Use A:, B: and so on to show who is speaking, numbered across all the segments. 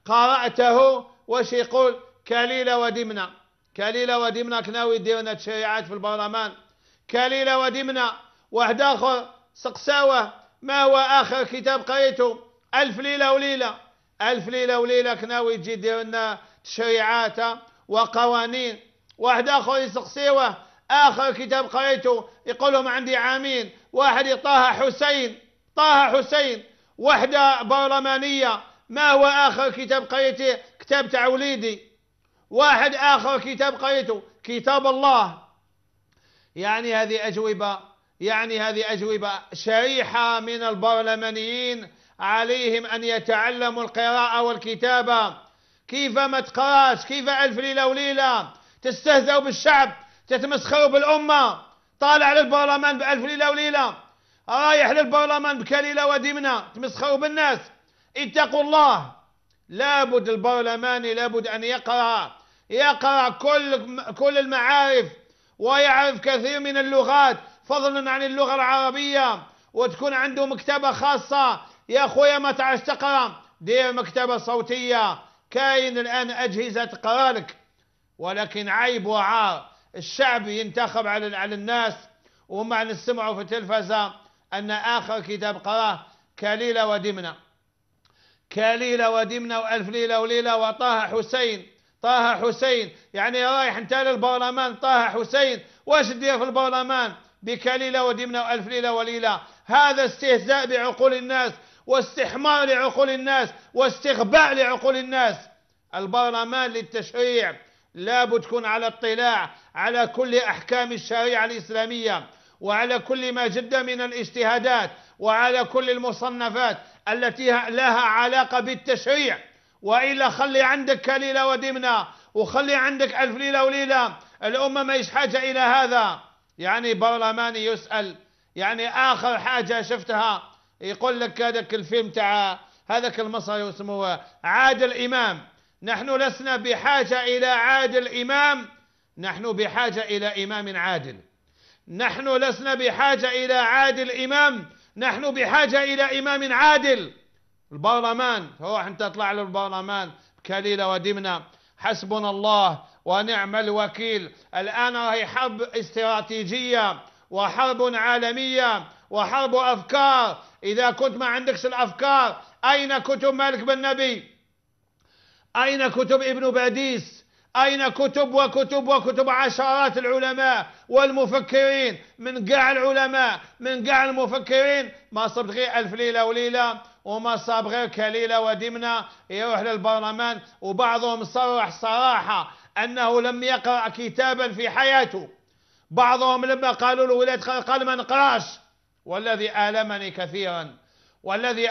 A: قرأته واش يقول؟ كليلة ودمنة. كليلة ودمنة كناوي يدير لنا تشريعات في البرلمان. كليلة ودمنة. واحد آخر سقساوه ما هو آخر كتاب قريته؟ ألف ليلة وليلة. ألف ليلة وليلة كناوي تجي دير لنا تشريعات وقوانين. واحد آخر يسقسيوه آخر كتاب قريته، يقول لهم عندي عامين. واحد طه حسين. طه حسين. وحدة برلمانية ما هو آخر كتاب قريته؟ كتاب تاع وليدي. واحد آخر كتاب قريته كتاب الله. يعني هذه أجوبة شريحة من البرلمانيين عليهم أن يتعلموا القراءة والكتابة. كيف ما تقراش؟ كيف ألف ليلة وليلة؟ تستهزئوا بالشعب، تتمسخروا بالأمة. طالع للبرلمان بألف ليلة وليلة، رايح للبرلمان بكليلة ودمنة، تمسخروا بالناس. اتقوا الله. لابد البرلماني لابد أن يقرأ كل المعارف، ويعرف كثير من اللغات فضلا عن اللغة العربية، وتكون عنده مكتبة خاصة. يا أخويا ما تعرفش تقرأ، دير مكتبة صوتية. كاين الآن أجهزة تقرأ لك، ولكن عيب وعار الشعب ينتخب على الناس، وما نسمعوا في التلفزة أن آخر كتاب قرأه كليلة ودمنة. كليلة ودمنة وألف ليلة وليلة وطه حسين. طه حسين يعني رايح انت للبرلمان طه حسين، واش تدير في البرلمان بكليلة ودمنة وألف ليلة وليلة؟ هذا استهزاء بعقول الناس، واستحمار لعقول الناس، واستغباء لعقول الناس. البرلمان للتشريع لابد تكون على اطلاع على كل أحكام الشريعة الإسلامية، وعلى كل ما جد من الاجتهادات، وعلى كل المصنفات التي لها علاقة بالتشريع. وإلا خلي عندك كليلة ودمنة، وخلي عندك ألف ليلة وليلة. الأمة ما حاجة إلى هذا. يعني برلماني يسأل، يعني آخر حاجة شفتها يقول لك هذاك الفيلم تاع هذاك المصري اسمه عادل إمام. نحن لسنا بحاجة إلى عادل إمام، نحن بحاجة إلى إمام عادل. نحن لسنا بحاجة إلى عادل إمام، نحن بحاجة إلى إمام عادل. البرلمان روح انت اطلع للبرلمان كليلة ودمنة. حسبنا الله ونعم الوكيل. الآن هي حرب استراتيجية وحرب عالمية وحرب أفكار. إذا كنت ما عندكش الأفكار، أين كتب مالك بن نبي؟ أين كتب ابن باديس؟ أين كتب وكتب عشرات العلماء والمفكرين؟ من قاع العلماء، من قاع المفكرين، ما صبت غير ألف ليلة وليلة، وما صاب غير كليلة ودمنة يروح للبرلمان. وبعضهم صرح صراحة أنه لم يقرأ كتابا في حياته. بعضهم لما قالوا له ولاد قال ما نقراش. والذي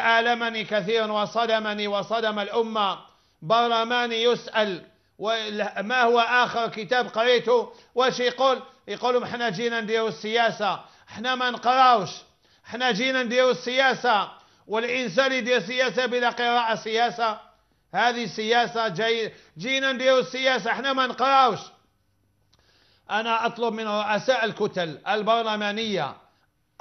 A: آلمني كثيرا وصدمني وصدم الأمة، برلماني يسأل ما هو آخر كتاب قريته؟ واش يقول؟ يقولوا احنا جينا نديروا السياسة. احنا ما نقراوش، احنا جينا نديروا السياسة. والإنسان يدير سياسة بلا قراءة سياسة؟ هذه سياسة؟ جينا نديروا السياسة، احنا ما نقراوش. أنا أطلب من رؤساء الكتل البرلمانية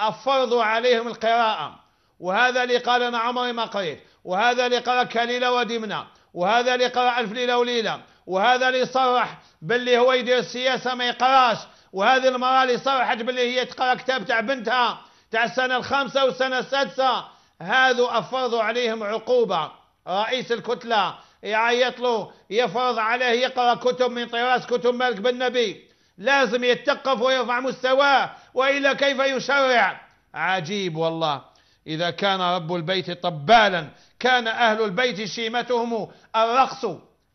A: أفرضوا عليهم القراءة. وهذا اللي قال أنا عمري ما قريت، وهذا اللي قرأ كليلة ودمنة، وهذا اللي قرأ ألف ليلة وليلة، وهذا اللي صرح باللي هو يدير السياسة ما يقراش، وهذه المرأة اللي صرحت باللي هي تقرأ كتاب تاع بنتها تاع السنة الخامسة والسنة السادسة. هذا أفرضوا عليهم عقوبة. رئيس الكتلة يعيط له يفرض عليه يقرأ كتب من طراز كتب مالك بن نبي. لازم يتثقف ويرفع مستواه، وإلا كيف يشرع؟ عجيب والله. إذا كان رب البيت طبالا كان أهل البيت شيمتهم الرقص.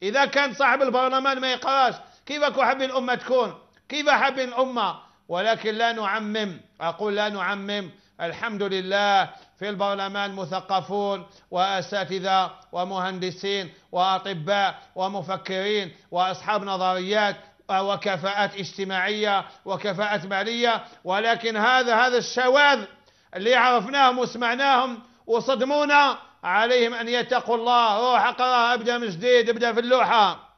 A: إذا كان صاحب البرلمان ما يقراش، كيف حب الأمة تكون؟ كيف حب الأمة؟ ولكن لا نعمم، أقول لا نعمم. الحمد لله في البرلمان مثقفون وأساتذة ومهندسين وأطباء ومفكرين وأصحاب نظريات وكفاءات اجتماعية وكفاءات مالية. ولكن هذا الشواذ اللي عرفناهم وسمعناهم وصدمونا، عليهم أن يتقوا الله. روح اقرأ، ابدأ من جديد، ابدأ في اللوحة.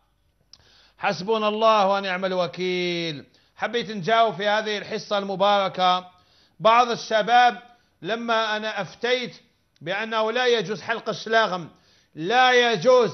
A: حسبنا الله ونعم الوكيل. حبيت نجاوب في هذه الحصة المباركة. بعض الشباب لما أنا أفتيت بأنه لا يجوز حلق الشلاغم، لا يجوز